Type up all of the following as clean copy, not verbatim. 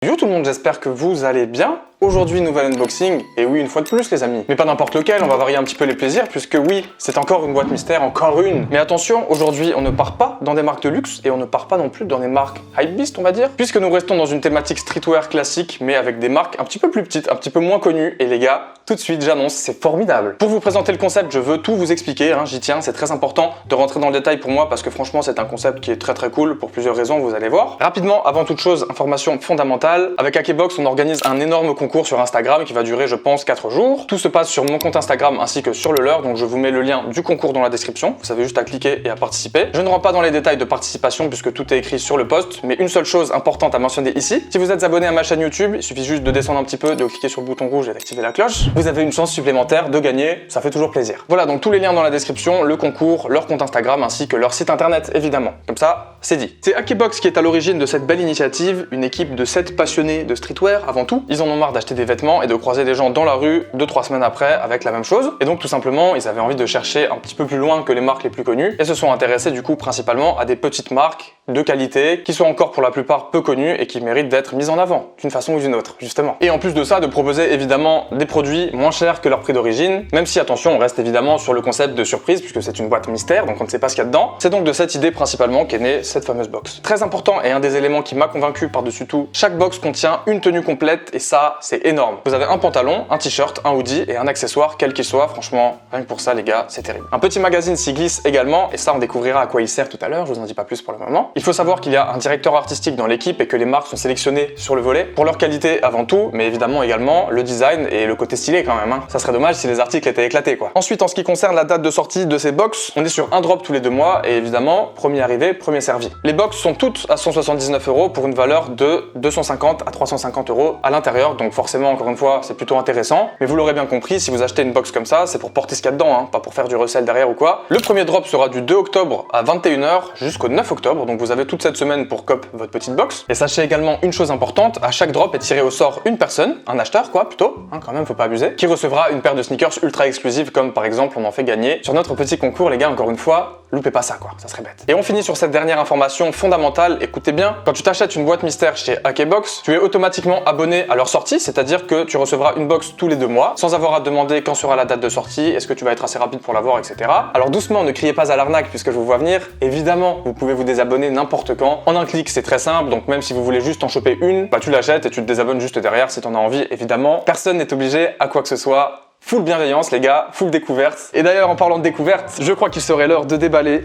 Yo tout le monde, j'espère que vous allez bien. Aujourd'hui, nouvel unboxing, et oui, une fois de plus les amis. Mais pas n'importe lequel, on va varier un petit peu les plaisirs, puisque oui, c'est encore une boîte mystère, encore une. Mais attention, aujourd'hui, on ne part pas dans des marques de luxe, et on ne part pas non plus dans des marques hypebeast, on va dire, puisque nous restons dans une thématique streetwear classique, mais avec des marques un petit peu plus petites, un petit peu moins connues, et les gars, tout de suite, j'annonce, c'est formidable. Pour vous présenter le concept, je veux tout vous expliquer, hein, j'y tiens, c'est très important de rentrer dans le détail pour moi, parce que franchement, c'est un concept qui est très cool, pour plusieurs raisons, vous allez voir. Rapidement, avant toute chose, information fondamentale, avec Akebox, on organise un énorme concours sur Instagram qui va durer, je pense, 4 jours. Tout se passe sur mon compte Instagram ainsi que sur le leur, donc je vous mets le lien du concours dans la description. Vous avez juste à cliquer et à participer. Je ne rentre pas dans les détails de participation puisque tout est écrit sur le post, mais une seule chose importante à mentionner ici. Si vous êtes abonné à ma chaîne YouTube, il suffit juste de descendre un petit peu, de cliquer sur le bouton rouge et d'activer la cloche. Vous avez une chance supplémentaire de gagner, ça fait toujours plaisir. Voilà, donc tous les liens dans la description, le concours, leur compte Instagram ainsi que leur site internet, évidemment. Comme ça, c'est dit. C'est Akebox qui est à l'origine de cette belle initiative, une équipe de 7 passionnés de streetwear avant tout. Ils en ont marre d'acheter des vêtements et de croiser des gens dans la rue 2-3 semaines après avec la même chose. Et donc tout simplement, ils avaient envie de chercher un petit peu plus loin que les marques les plus connues et se sont intéressés du coup principalement à des petites marques de qualité qui sont encore pour la plupart peu connues et qui méritent d'être mises en avant d'une façon ou d'une autre, justement. Et en plus de ça, de proposer évidemment des produits moins chers que leur prix d'origine, même si attention, on reste évidemment sur le concept de surprise puisque c'est une boîte mystère, donc on ne sait pas ce qu'il y a dedans. C'est donc de cette idée principalement qu'est née cette fameuse box. Très important et un des éléments qui m'a convaincu par-dessus tout, chaque box contient une tenue complète et ça, c'est énorme. Vous avez un pantalon, un t-shirt, un hoodie et un accessoire, quel qu'il soit, franchement, rien que pour ça les gars, c'est terrible. Un petit magazine s'y glisse également, et ça on découvrira à quoi il sert tout à l'heure, je vous en dis pas plus pour le moment. Il faut savoir qu'il y a un directeur artistique dans l'équipe et que les marques sont sélectionnées sur le volet, pour leur qualité avant tout, mais évidemment également le design et le côté stylé quand même, hein. Ça serait dommage si les articles étaient éclatés quoi. Ensuite en ce qui concerne la date de sortie de ces box, on est sur un drop tous les 2 mois, et évidemment, premier arrivé, premier servi. Les box sont toutes à 179 € pour une valeur de 250 à 350 € à l'intérieur, donc forcément encore une fois, c'est plutôt intéressant, mais vous l'aurez bien compris, si vous achetez une box comme ça, c'est pour porter ce qu'il y a dedans, hein, pas pour faire du resell derrière ou quoi. Le premier drop sera du 2 octobre à 21 h jusqu'au 9 octobre, donc vous avez toute cette semaine pour cop votre petite box. Et sachez également une chose importante, à chaque drop est tiré au sort une personne, un acheteur quoi plutôt, hein, quand même faut pas abuser, qui recevra une paire de sneakers ultra exclusives comme par exemple on en fait gagner sur notre petit concours les gars, encore une fois, loupez pas ça quoi, ça serait bête. Et on finit sur cette dernière information fondamentale, écoutez bien, quand tu t'achètes une boîte mystère chez Akebox, tu es automatiquement abonné à leur sortie, c'est-à-dire que tu recevras une box tous les 2 mois, sans avoir à demander quand sera la date de sortie, est-ce que tu vas être assez rapide pour l'avoir, etc. Alors doucement, ne criez pas à l'arnaque puisque je vous vois venir, évidemment, vous pouvez vous désabonner n'importe quand, en un clic c'est très simple, donc même si vous voulez juste en choper une, bah tu l'achètes et tu te désabonnes juste derrière si t'en as envie, évidemment. Personne n'est obligé à quoi que ce soit. Full bienveillance les gars, full découverte. Et d'ailleurs en parlant de découverte, je crois qu'il serait l'heure de déballer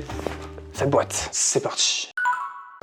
cette boîte. C'est parti.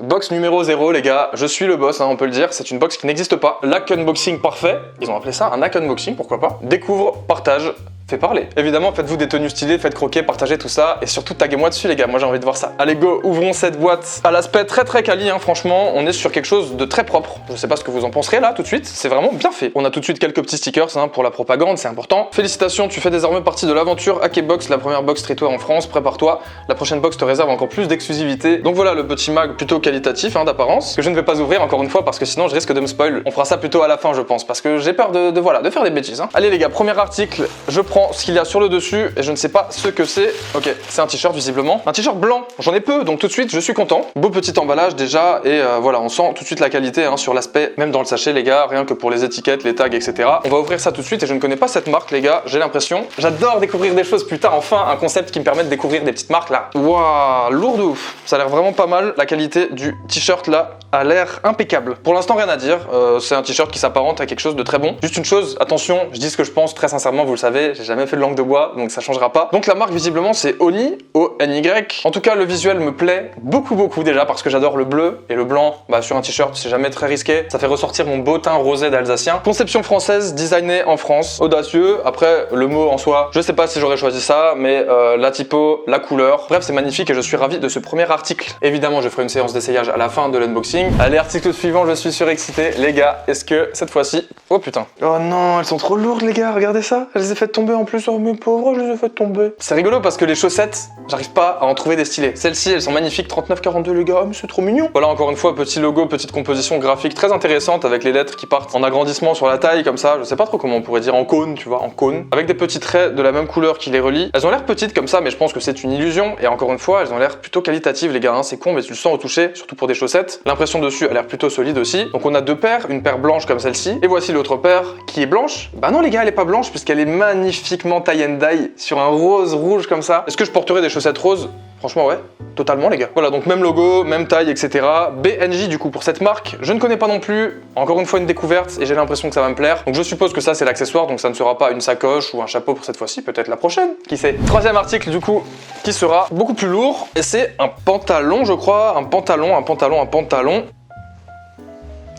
Box numéro 0 les gars, je suis le boss, hein, on peut le dire, c'est une box qui n'existe pas. L'hack unboxing parfait, ils ont appelé ça un hack unboxing, pourquoi pas. Découvre, partage, fait parler. Évidemment, faites-vous des tenues stylées, faites croquer, partagez tout ça, et surtout taguez-moi dessus les gars, moi j'ai envie de voir ça. Allez go, ouvrons cette boîte. À l'aspect très quali, hein, franchement, on est sur quelque chose de très propre. Je sais pas ce que vous en penserez là tout de suite, c'est vraiment bien fait. On a tout de suite quelques petits stickers hein, pour la propagande, c'est important. Félicitations, tu fais désormais partie de l'aventure Akebox, la première box streetwear en France, prépare-toi, la prochaine box te réserve encore plus d'exclusivité. Donc voilà le petit mag plutôt qualitatif hein, d'apparence, que je ne vais pas ouvrir encore une fois parce que sinon je risque de me spoil. On fera ça plutôt à la fin je pense, parce que j'ai peur de faire des bêtises. Hein. Allez les gars, premier article, je prends ce qu'il y a sur le dessus et je ne sais pas ce que c'est. Ok, c'est un t-shirt visiblement. Un t-shirt blanc, j'en ai peu donc tout de suite je suis content. Beau petit emballage déjà et voilà, on sent tout de suite la qualité hein, sur l'aspect, même dans le sachet les gars, rien que pour les étiquettes, les tags, etc. On va ouvrir ça tout de suite et je ne connais pas cette marque les gars, j'ai l'impression. J'adore découvrir des choses plus tard, enfin un concept qui me permet de découvrir des petites marques là. Waouh, lourd de ouf. Ça a l'air vraiment pas mal, la qualité du t-shirt là a l'air impeccable. Pour l'instant rien à dire, c'est un t-shirt qui s'apparente à quelque chose de très bon. Juste une chose, attention, je dis ce que je pense très sincèrement, vous le savez, j'ai jamais fait de langue de bois donc ça changera pas. Donc la marque visiblement c'est Oni, O-N-Y. En tout cas le visuel me plaît beaucoup déjà parce que j'adore le bleu et le blanc bah, sur un t-shirt c'est jamais très risqué. Ça fait ressortir mon beau teint rosé d'Alsacien. Conception française, designé en France, audacieux. Après le mot en soi, je sais pas si j'aurais choisi ça mais la typo, la couleur, bref c'est magnifique et je suis ravi de ce premier article. Évidemment je ferai une séance d'essayage à la fin de l'unboxing. Allez article suivant, je suis surexcité. Les gars, est-ce que cette fois-ci... Oh putain. Oh non, elles sont trop lourdes les gars, regardez ça, je les ai faites tomber tomber en plus, oh mes pauvres, je les ai fait tomber. C'est rigolo parce que les chaussettes, j'arrive pas à en trouver des stylés. Celles-ci, elles sont magnifiques, 39,42 les gars, oh, mais c'est trop mignon. Voilà, encore une fois, petit logo, petite composition graphique très intéressante avec les lettres qui partent en agrandissement sur la taille comme ça, je sais pas trop comment on pourrait dire, en cône, tu vois, en cône, avec des petits traits de la même couleur qui les relient. Elles ont l'air petites comme ça, mais je pense que c'est une illusion, et encore une fois, elles ont l'air plutôt qualitatives les gars, hein. C'est con, mais tu le sens au toucher, surtout pour des chaussettes. L'impression dessus a l'air plutôt solide aussi. Donc on a deux paires, une paire blanche comme celle-ci, et voici l'autre paire qui est blanche. Bah non les gars, elle est pas blanche puisqu'elle est magnifiquement tie and dye sur un rose rouge comme ça. Est-ce que je porterai des chaussettes roses? Franchement ouais, totalement les gars. Voilà, donc même logo, même taille, etc. BNJ du coup pour cette marque, je ne connais pas non plus. Encore une fois une découverte et j'ai l'impression que ça va me plaire. Donc je suppose que ça c'est l'accessoire, donc ça ne sera pas une sacoche ou un chapeau pour cette fois-ci, peut-être la prochaine, qui sait. Troisième article du coup, qui sera beaucoup plus lourd, et c'est un pantalon je crois, un pantalon.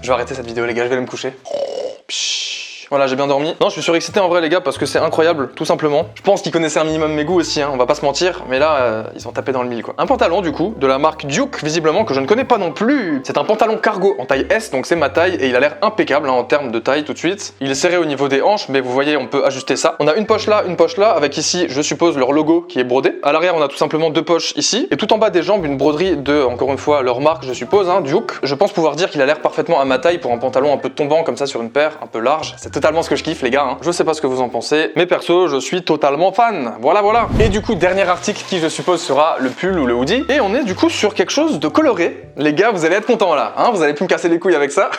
Je vais arrêter cette vidéo les gars, je vais aller me coucher. Voilà, j'ai bien dormi. Non, je suis surexcité en vrai les gars parce que c'est incroyable, tout simplement. Je pense qu'ils connaissaient un minimum mes goûts aussi, hein, on va pas se mentir, mais là, ils ont tapé dans le mille quoi. Un pantalon du coup, de la marque Duke, visiblement, que je ne connais pas non plus. C'est un pantalon cargo en taille S, donc c'est ma taille, et il a l'air impeccable hein, en termes de taille tout de suite. Il est serré au niveau des hanches, mais vous voyez, on peut ajuster ça. On a une poche là, avec ici, je suppose, leur logo qui est brodé. À l'arrière, on a tout simplement deux poches ici, et tout en bas des jambes, une broderie de, encore une fois, leur marque, je suppose, hein, Duke. Je pense pouvoir dire qu'il a l'air parfaitement à ma taille pour un pantalon un peu tombant comme ça sur une paire, un peu large. C'est totalement ce que je kiffe les gars. Je sais pas ce que vous en pensez, mais perso, je suis totalement fan. Voilà. Et du coup, dernier article qui, je suppose, sera le pull ou le hoodie. Et on est du coup sur quelque chose de coloré. Les gars, vous allez être contents là, hein, vous allez plus me casser les couilles avec ça.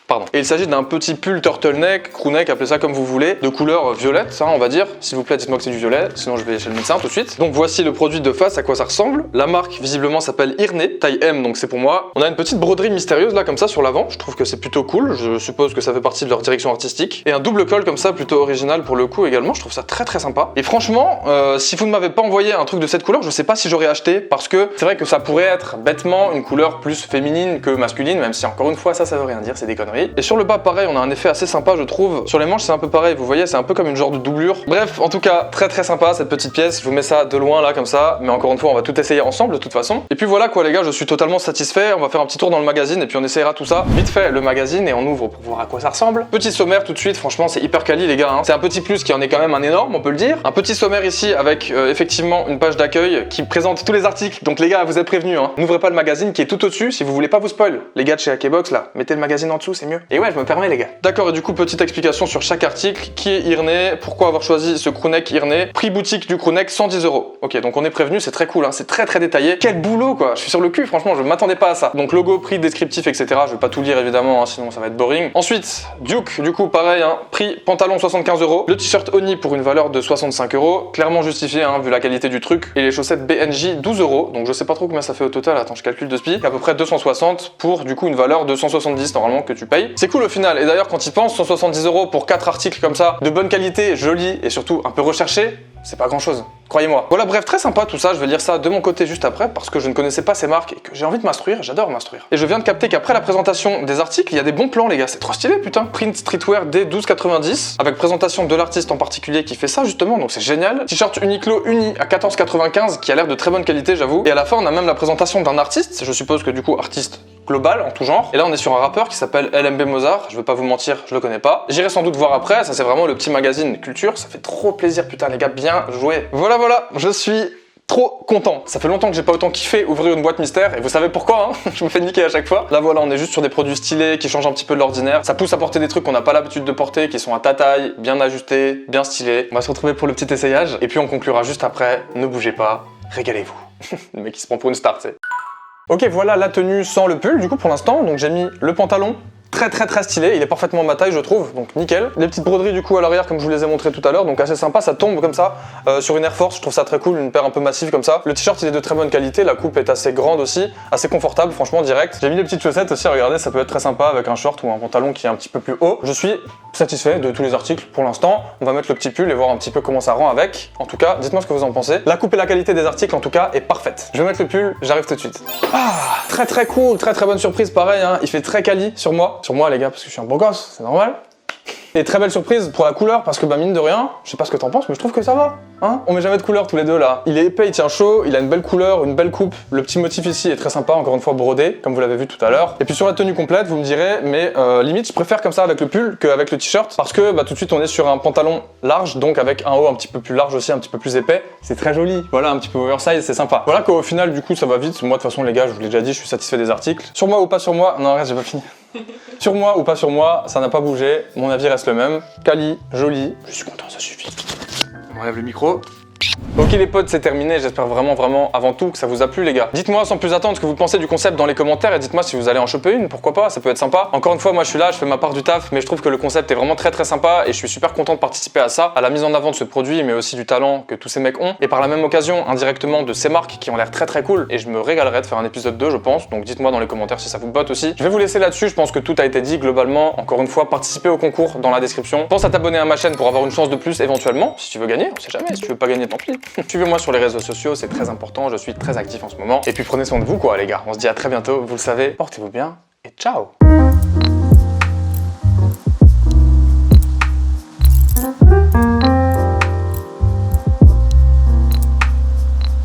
Pardon. Et il s'agit d'un petit pull turtleneck, crewneck, appelez ça comme vous voulez, de couleur violette, ça on va dire. S'il vous plaît, dites-moi que c'est du violet, sinon je vais chez le médecin tout de suite. Donc voici le produit de face, à quoi ça ressemble. La marque visiblement s'appelle Irne, taille M, donc c'est pour moi. On a une petite broderie mystérieuse là comme ça sur l'avant, je trouve que c'est plutôt cool, je suppose que ça fait partie de leur direction artistique. Et un double col comme ça, plutôt original pour le coup également, je trouve ça très sympa. Et franchement, si vous ne m'avez pas envoyé un truc de cette couleur, je sais pas si j'aurais acheté, parce que c'est vrai que ça pourrait être bêtement une couleur plus féminine que masculine, même si encore une fois ça veut rien dire, c'est des conneries. Et sur le bas, pareil, on a un effet assez sympa je trouve. Sur les manches c'est un peu pareil, vous voyez, c'est un peu comme une genre de doublure. Bref, en tout cas, très sympa cette petite pièce. Je vous mets ça de loin là comme ça, mais encore une fois on va tout essayer ensemble de toute façon. Et puis voilà quoi les gars, je suis totalement satisfait. On va faire un petit tour dans le magazine et puis on essayera tout ça. Vite fait le magazine et on ouvre pour voir à quoi ça ressemble. Petit sommaire tout de suite, franchement c'est hyper quali les gars, hein. C'est un petit plus qui en est quand même un énorme, on peut le dire. Un petit sommaire ici avec effectivement une page d'accueil qui présente tous les articles. Donc les gars, vous êtes prévenus, hein. N'ouvrez pas le magazine qui est tout au-dessus si vous voulez pas vous spoil. Les gars de chez Hakebox là, mettez le magazine en dessous, c'est mieux. Et ouais, je me permets les gars. D'accord, et du coup petite explication sur chaque article. Qui est Irne, pourquoi avoir choisi ce crewneck Irne, prix boutique du crewneck 110 €. Ok, donc on est prévenu, c'est très cool, hein. C'est très détaillé. Quel boulot quoi, je suis sur le cul, franchement je m'attendais pas à ça. Donc logo, prix, descriptif, etc. Je vais pas tout lire évidemment, hein, sinon ça va être boring. Ensuite, Duke, du coup pareil, hein, prix pantalon 75 €, le t-shirt Oni pour une valeur de 65 €, clairement justifié hein, vu la qualité du truc, et les chaussettes BNJ 12 €, donc je sais pas trop combien ça fait au total, attends je calcule de spi, à peu près 260 pour du coup une valeur de 170 normalement que tu payes. C'est cool au final, et d'ailleurs quand ils pensent 170 € pour 4 articles comme ça, de bonne qualité, jolis et surtout un peu recherchés, c'est pas grand chose, croyez-moi. Voilà, bref, très sympa tout ça, je vais lire ça de mon côté juste après parce que je ne connaissais pas ces marques et que j'ai envie de m'instruire, j'adore m'instruire. Et je viens de capter qu'après la présentation des articles, il y a des bons plans les gars, c'est trop stylé putain. Print streetwear dès 12,90 avec présentation de l'artiste en particulier qui fait ça justement, donc c'est génial. T-shirt Uniqlo uni à 14,95 qui a l'air de très bonne qualité j'avoue. Et à la fin on a même la présentation d'un artiste, je suppose que du coup artiste global en tout genre. Et là on est sur un rappeur qui s'appelle LMB Mozart, je vais pas vous mentir, je le connais pas. J'irai sans doute voir après, ça c'est vraiment le petit magazine culture, ça fait trop plaisir putain les gars, bien joué. Voilà, je suis trop content. Ça fait longtemps que j'ai pas autant kiffé ouvrir une boîte mystère et vous savez pourquoi hein. Je me fais niquer à chaque fois. Là voilà, on est juste sur des produits stylés qui changent un petit peu de l'ordinaire. Ça pousse à porter des trucs qu'on n'a pas l'habitude de porter, qui sont à ta taille, bien ajustés, bien stylés. On va se retrouver pour le petit essayage et puis on conclura juste après. Ne bougez pas, régalez-vous. Le mec qui se prend pour une star, tu sais. Ok, voilà la tenue sans le pull du coup pour l'instant. Donc j'ai mis le pantalon. Très stylé, il est parfaitement ma taille je trouve, donc nickel. Les petites broderies du coup à l'arrière comme je vous les ai montré tout à l'heure, donc assez sympa, ça tombe comme ça sur une Air Force, je trouve ça très cool, une paire un peu massive comme ça. Le t-shirt il est de très bonne qualité, la coupe est assez grande aussi, assez confortable franchement direct. J'ai mis les petites chaussettes aussi, regardez, ça peut être très sympa avec un short ou un pantalon qui est un petit peu plus haut. Je suis satisfait de tous les articles pour l'instant. On va mettre le petit pull et voir un petit peu comment ça rend avec. En tout cas, dites-moi ce que vous en pensez. La coupe et la qualité des articles en tout cas est parfaite. Je vais mettre le pull, j'arrive tout de suite. Ah, très cool, très bonne surprise pareil, hein. Il fait très quali sur moi les gars parce que je suis un beau gosse, c'est normal. Et très belle surprise pour la couleur, parce que bah mine de rien, je sais pas ce que t'en penses, mais je trouve que ça va. Hein, on met jamais de couleur tous les deux là. Il est épais, il tient chaud, il a une belle couleur, une belle coupe. Le petit motif ici est très sympa, encore une fois brodé, comme vous l'avez vu tout à l'heure. Et puis sur la tenue complète, vous me direz, mais limite je préfère comme ça avec le pull qu'avec le t-shirt, parce que bah, tout de suite on est sur un pantalon large, donc avec un haut un petit peu plus large aussi, un petit peu plus épais. C'est très joli. Voilà, un petit peu oversize, c'est sympa. Voilà qu'au final du coup ça va vite. Moi de toute façon les gars, je vous l'ai déjà dit, je suis satisfait des articles. Sur moi ou pas sur moi, non arrête, j'ai pas fini. Sur moi ou pas sur moi, ça n'a pas bougé, mon avis reste le même. Quali, joli, je suis content, ça suffit. On enlève le micro. Ok les potes, c'est terminé, j'espère vraiment avant tout que ça vous a plu les gars. Dites-moi sans plus attendre ce que vous pensez du concept dans les commentaires et dites-moi si vous allez en choper une, pourquoi pas, ça peut être sympa. Encore une fois, moi je suis là, je fais ma part du taf, mais je trouve que le concept est vraiment très sympa et je suis super content de participer à ça, à la mise en avant de ce produit, mais aussi du talent que tous ces mecs ont, et par la même occasion, indirectement, de ces marques qui ont l'air très cool, et je me régalerai de faire un épisode 2 je pense, donc dites-moi dans les commentaires si ça vous botte aussi. Je vais vous laisser là-dessus, je pense que tout a été dit globalement. Encore une fois, participez au concours dans la description. Pense à t'abonner à ma chaîne pour avoir une chance de plus éventuellement, si tu veux gagner, on sait jamais, si tu veux pas gagner tant pis. Suivez-moi sur les réseaux sociaux, c'est très important, je suis très actif en ce moment. Et puis prenez soin de vous quoi les gars, on se dit à très bientôt, vous le savez, portez-vous bien et ciao.